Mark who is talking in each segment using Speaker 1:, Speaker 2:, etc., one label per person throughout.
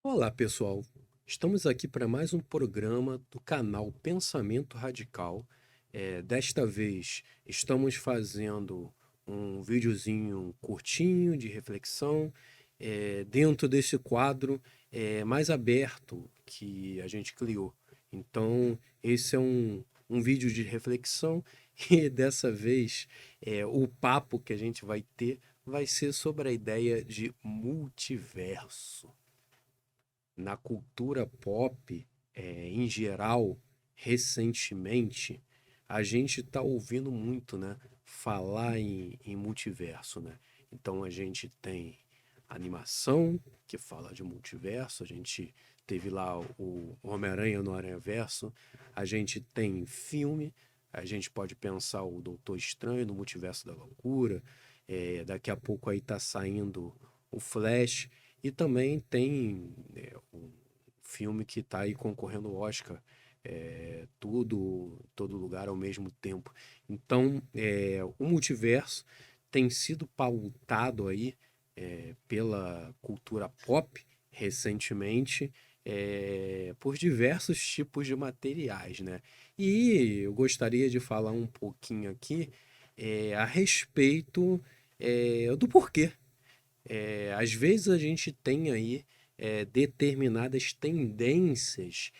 Speaker 1: Olá, pessoal. Estamos aqui para mais um programa do canal Pensamento Radical. Desta vez estamos fazendo um videozinho curtinho de reflexão, dentro desse quadro mais aberto que a gente criou. Então, esse é um vídeo de reflexão e dessa vez o papo que a gente vai ter vai ser sobre a ideia de multiverso na cultura pop, em geral, recentemente, a gente está ouvindo muito, né, falar em multiverso, né? Então a gente tem animação que fala de multiverso, a gente teve lá o Homem-Aranha no Aranhaverso, a gente tem filme, a gente pode pensar o Doutor Estranho no Multiverso da Loucura, daqui a pouco aí tá saindo o Flash, e também tem um filme que está aí concorrendo ao Oscar, tudo, todo lugar ao mesmo tempo. Então, o multiverso tem sido pautado aí pela cultura pop recentemente, por diversos tipos de materiais, né? E eu gostaria de falar um pouquinho aqui a respeito do porquê às vezes a gente tem aí determinadas tendências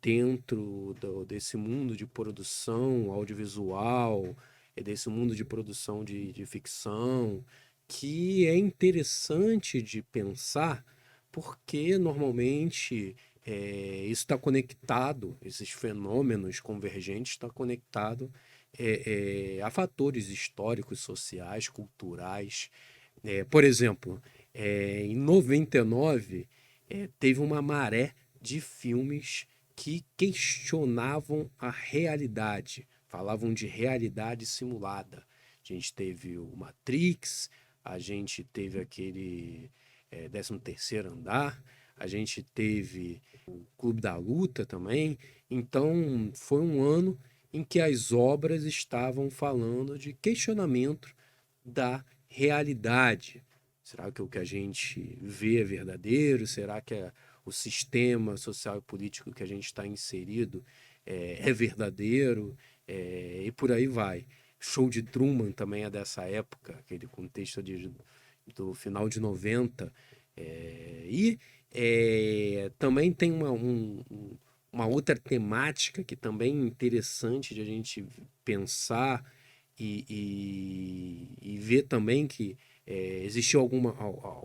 Speaker 1: dentro desse mundo de produção audiovisual, desse mundo de produção de ficção, que é interessante de pensar, porque normalmente isso está conectado, esses fenômenos convergentes está conectado a fatores históricos, sociais, culturais. Por exemplo, em 99, teve uma maré de filmes que questionavam a realidade, falavam de realidade simulada. A gente teve o Matrix, a gente teve aquele 13º Andar, a gente teve o Clube da Luta também. Então, foi um ano em que as obras estavam falando de questionamento da realidade. Será que o que a gente vê é verdadeiro? Será que o sistema social e político que a gente está inserido é verdadeiro? E por aí vai. Show de Truman também é dessa época, aquele contexto do final de 90. Também tem uma outra temática que também é interessante de a gente pensar e ver também que existiu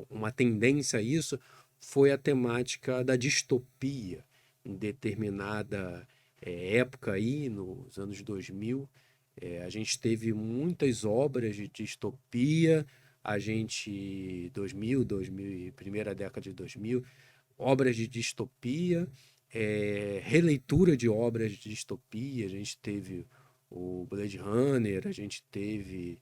Speaker 1: uma tendência a isso, foi a temática da distopia em determinada época aí, nos anos 2000. A gente teve muitas obras de distopia, a gente, 2000, primeira década de 2000, obras de distopia, releitura de obras de distopia, a gente teve o Blade Runner, a gente teve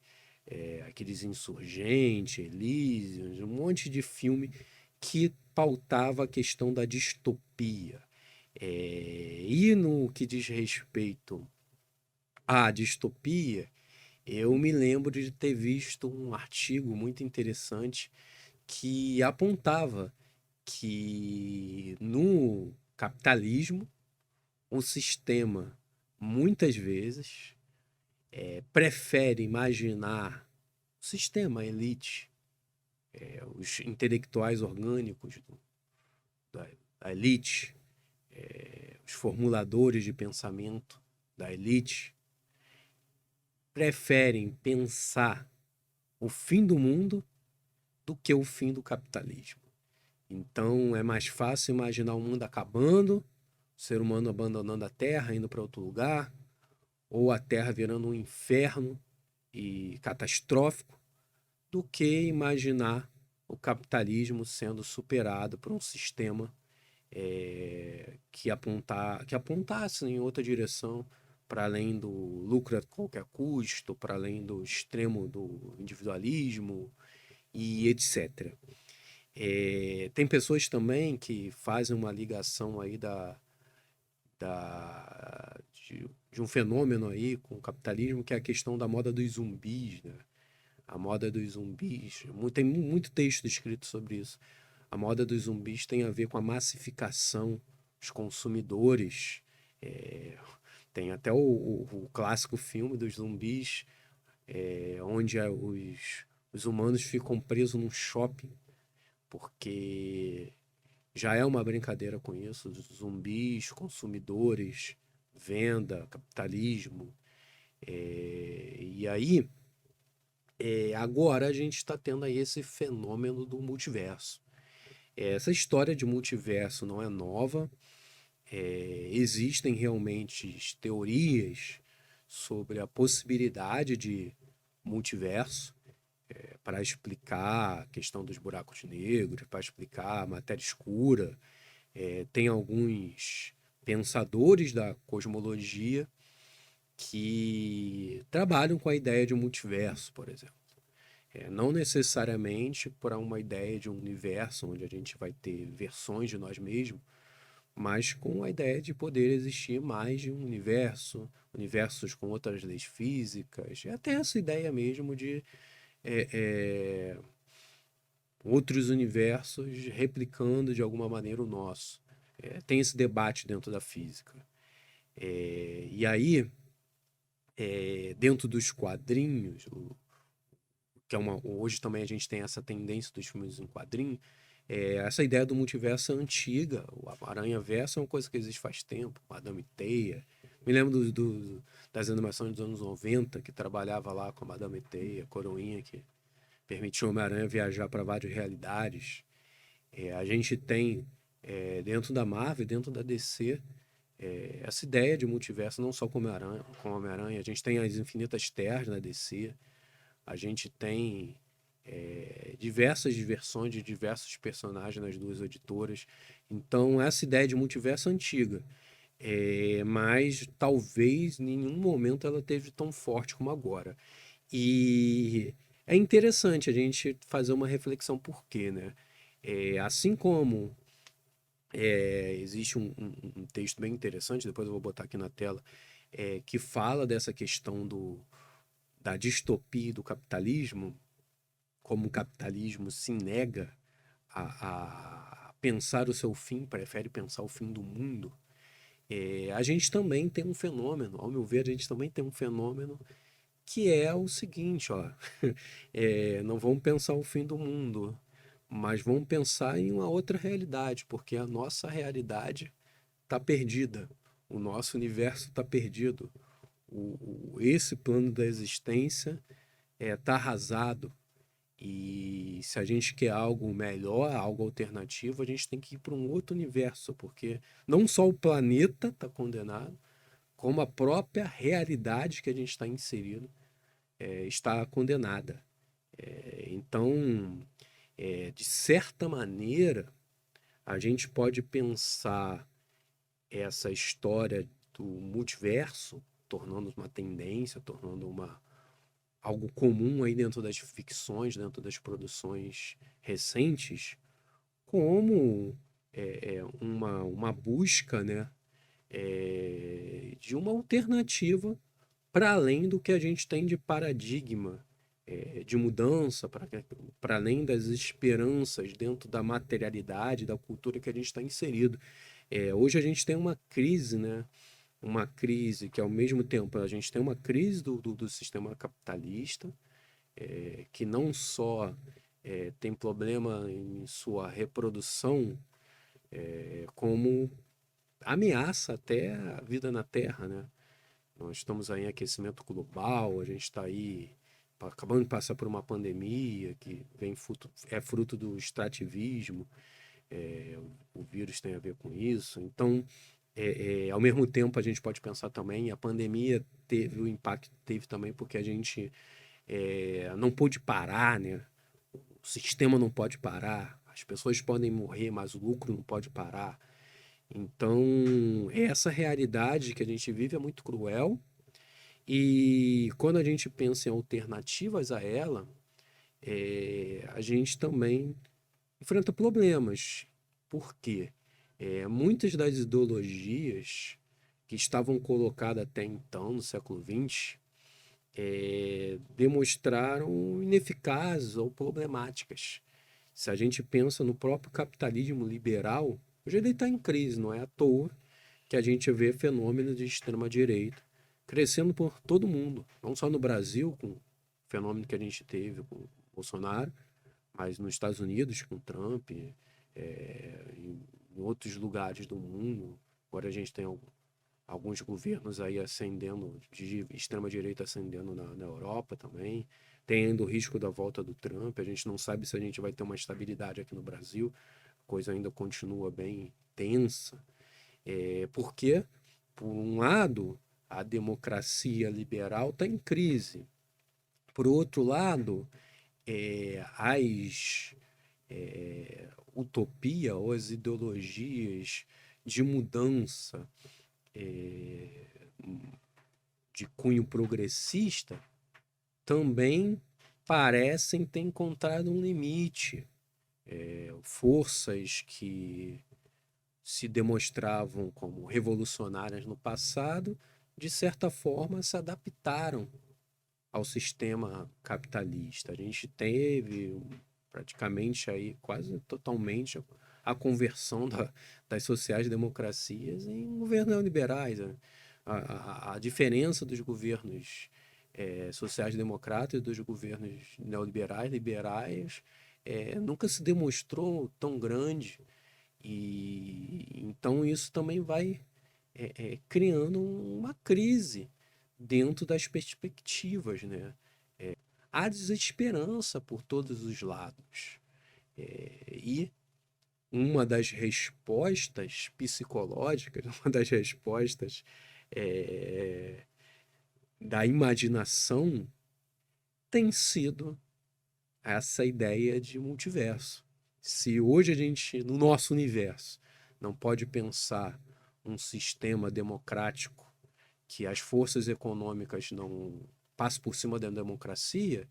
Speaker 1: aqueles Insurgente, Elysium, um monte de filme que pautava a questão da distopia. E no que diz respeito à distopia, eu me lembro de ter visto um artigo muito interessante que apontava que no capitalismo o sistema muitas vezes prefere imaginar o sistema, a elite, os intelectuais orgânicos da, da elite, os formuladores de pensamento da elite, preferem pensar o fim do mundo do que o fim do capitalismo. Então é mais fácil imaginar o mundo acabando, o ser humano abandonando a Terra, indo para outro lugar, ou a Terra virando um inferno e catastrófico, do que imaginar o capitalismo sendo superado por um sistema que apontasse em outra direção, para além do lucro a qualquer custo, para além do extremo do individualismo e etc. Tem pessoas também que fazem uma ligação aí de um fenômeno aí com o capitalismo, que é a questão da moda dos zumbis, né? A moda dos zumbis. Tem muito texto escrito sobre isso. a moda dos zumbis tem a ver com a massificação, os consumidores. é, Tem até o clássico filme dos zumbis, onde os humanos ficam presos num shopping, porque já é uma brincadeira com isso, os zumbis, consumidores, venda, capitalismo. E aí, agora a gente está tendo aí esse fenômeno do multiverso. Essa história de multiverso não é nova. Existem realmente teorias sobre a possibilidade de multiverso, para explicar a questão dos buracos negros, para explicar a matéria escura. Tem alguns pensadores da cosmologia que trabalham com a ideia de multiverso, por exemplo. Não necessariamente para uma ideia de um universo onde a gente vai ter versões de nós mesmos, mas com a ideia de poder existir mais de um universo, universos com outras leis físicas, e até essa ideia mesmo de é, é, outros universos replicando de alguma maneira o nosso. Tem esse debate dentro da física. E aí, dentro dos quadrinhos, que hoje também a gente tem essa tendência dos filmes em quadrinho, essa ideia do multiverso é antiga. O Aranha-Verso é uma coisa que existe faz tempo, Madame Teia. Me lembro das animações dos anos 90, que trabalhava lá com a Madame Teia, Coroinha, que permitiu o Homem-Aranha viajar para várias realidades. A gente tem, dentro da Marvel, dentro da DC, essa ideia de multiverso, não só com Homem-Aranha, a gente tem as Infinitas Terras na DC, a gente tem diversas versões de diversos personagens nas duas editoras. Então, essa ideia de multiverso é antiga, mas talvez em nenhum momento ela teve tão forte como agora. E é interessante a gente fazer uma reflexão por quê, né? Assim como existe um texto bem interessante, depois eu vou botar aqui na tela, que fala dessa questão da distopia e do capitalismo, como o capitalismo se nega a pensar o seu fim, prefere pensar o fim do mundo. A gente também tem um fenômeno, ao meu ver, a gente também tem um fenômeno que é o seguinte, ó, não vamos pensar o fim do mundo, mas vamos pensar em uma outra realidade, porque a nossa realidade está perdida, o nosso universo está perdido, esse plano da existência está arrasado. E se a gente quer algo melhor, algo alternativo, a gente tem que ir para um outro universo, porque não só o planeta está condenado, como a própria realidade que a gente está inserido está condenada. Então, de certa maneira, a gente pode pensar essa história do multiverso tornando uma tendência, tornando algo comum aí dentro das ficções, dentro das produções recentes, como uma busca, né, de uma alternativa para além do que a gente tem de paradigma, de mudança, para além das esperanças dentro da materialidade, da cultura que a gente está inserido. Hoje a gente tem uma crise, né? Uma crise que, ao mesmo tempo, a gente tem uma crise do sistema capitalista, que não só tem problema em sua reprodução, como ameaça até a vida na Terra, né? Nós estamos aí em aquecimento global, a gente está aí acabando de passar por uma pandemia que é fruto do extrativismo, o vírus tem a ver com isso. Então, ao mesmo tempo, a gente pode pensar também, a pandemia teve o impacto, teve também porque a gente não pôde parar, né? O sistema não pode parar, as pessoas podem morrer, mas o lucro não pode parar. Então, essa realidade que a gente vive é muito cruel e quando a gente pensa em alternativas a ela, a gente também enfrenta problemas. Por quê? Muitas das ideologias que estavam colocadas até então, no século XX, demonstraram ineficazes ou problemáticas. Se a gente pensa no próprio capitalismo liberal, hoje ele está em crise, não é à toa que a gente vê fenômenos de extrema-direita crescendo por todo mundo, não só no Brasil, com o fenômeno que a gente teve com o Bolsonaro, mas nos Estados Unidos com Trump, em outros lugares do mundo. Agora a gente tem alguns governos aí ascendendo, de extrema-direita ascendendo na Europa também. Tem ainda o risco da volta do Trump. A gente não sabe se a gente vai ter uma estabilidade aqui no Brasil. A coisa ainda continua bem tensa. Porque, por um lado, a democracia liberal está em crise. Por outro lado, as utopia ou as ideologias de mudança de cunho progressista também parecem ter encontrado um limite. Forças que se demonstravam como revolucionárias no passado, de certa forma, se adaptaram ao sistema capitalista. A gente teve praticamente aí quase totalmente a conversão das sociais-democracias em governos neoliberais. Né? A diferença dos governos sociais-democratas e dos governos neoliberais, liberais, nunca se demonstrou tão grande. E então isso também vai criando uma crise dentro das perspectivas, né? Há desesperança por todos os lados. E uma das respostas psicológicas, uma das respostas é, da imaginação tem sido essa ideia de multiverso. Se hoje a gente, no nosso universo, não pode pensar um sistema democrático que as forças econômicas não passem por cima da democracia,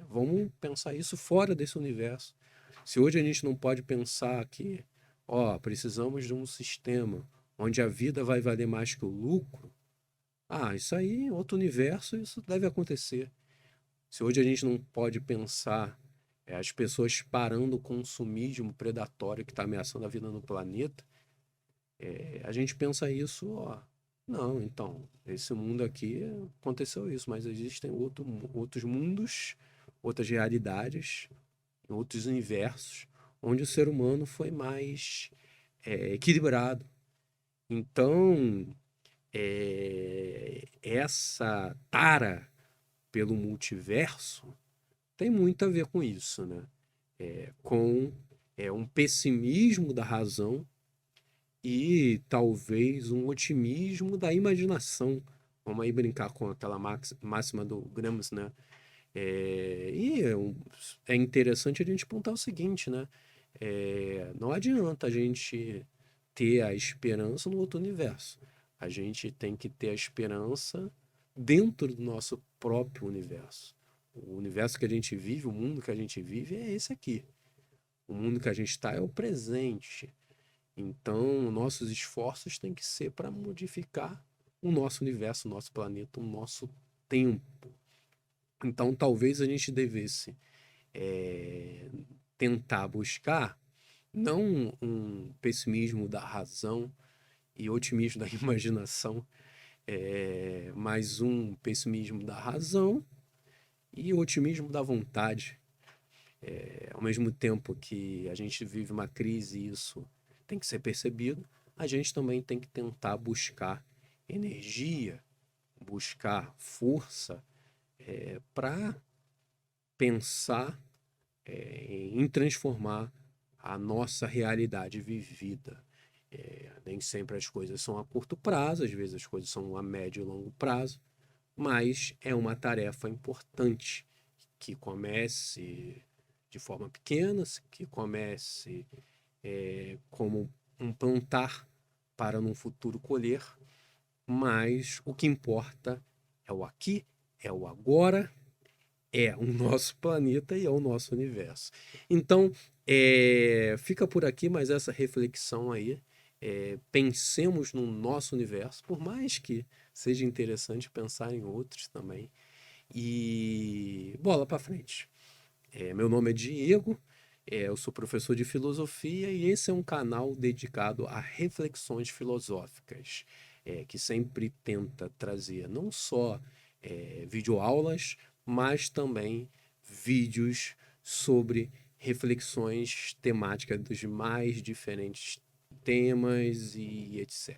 Speaker 1: vamos pensar isso fora desse universo. Se hoje a gente não pode pensar que, precisamos de um sistema onde a vida vai valer mais que o lucro, isso aí, em outro universo, isso deve acontecer. Se hoje a gente não pode pensar as pessoas parando o consumismo predatório que está ameaçando a vida no planeta, a gente pensa isso, não, então, esse mundo aqui aconteceu isso, mas existem outros mundos, outras realidades, outros universos, onde o ser humano foi mais equilibrado. Então, essa tara pelo multiverso tem muito a ver com isso, né? Com um pessimismo da razão e talvez um otimismo da imaginação. Vamos aí brincar com aquela máxima do Gramsci, né? É interessante a gente apontar o seguinte, né? Não adianta a gente ter a esperança no outro universo. A gente tem que ter a esperança dentro do nosso próprio universo. O universo que a gente vive, o mundo que a gente vive é esse aqui. O mundo que a gente está é o presente. Então, nossos esforços têm que ser para modificar o nosso universo, o nosso planeta, o nosso tempo. Então, talvez a gente devesse tentar buscar não um pessimismo da razão e otimismo da imaginação, mas um pessimismo da razão e otimismo da vontade. Ao mesmo tempo que a gente vive uma crise e isso tem que ser percebido, a gente também tem que tentar buscar energia, buscar força para pensar em transformar a nossa realidade vivida. Nem sempre as coisas são a curto prazo, às vezes as coisas são a médio e longo prazo, mas é uma tarefa importante que comece de forma pequena, que comece como um plantar para num futuro colher, mas o que importa é o aqui, é o agora, é o nosso planeta e é o nosso universo. Então, fica por aqui mais essa reflexão aí. Pensemos no nosso universo, por mais que seja interessante pensar em outros também. E bola para frente. Meu nome é Diego, eu sou professor de filosofia e esse é um canal dedicado a reflexões filosóficas, que sempre tenta trazer não só videoaulas, mas também vídeos sobre reflexões temáticas dos mais diferentes temas e etc.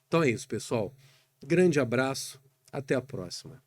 Speaker 1: Então é isso, pessoal. Grande abraço, até a próxima.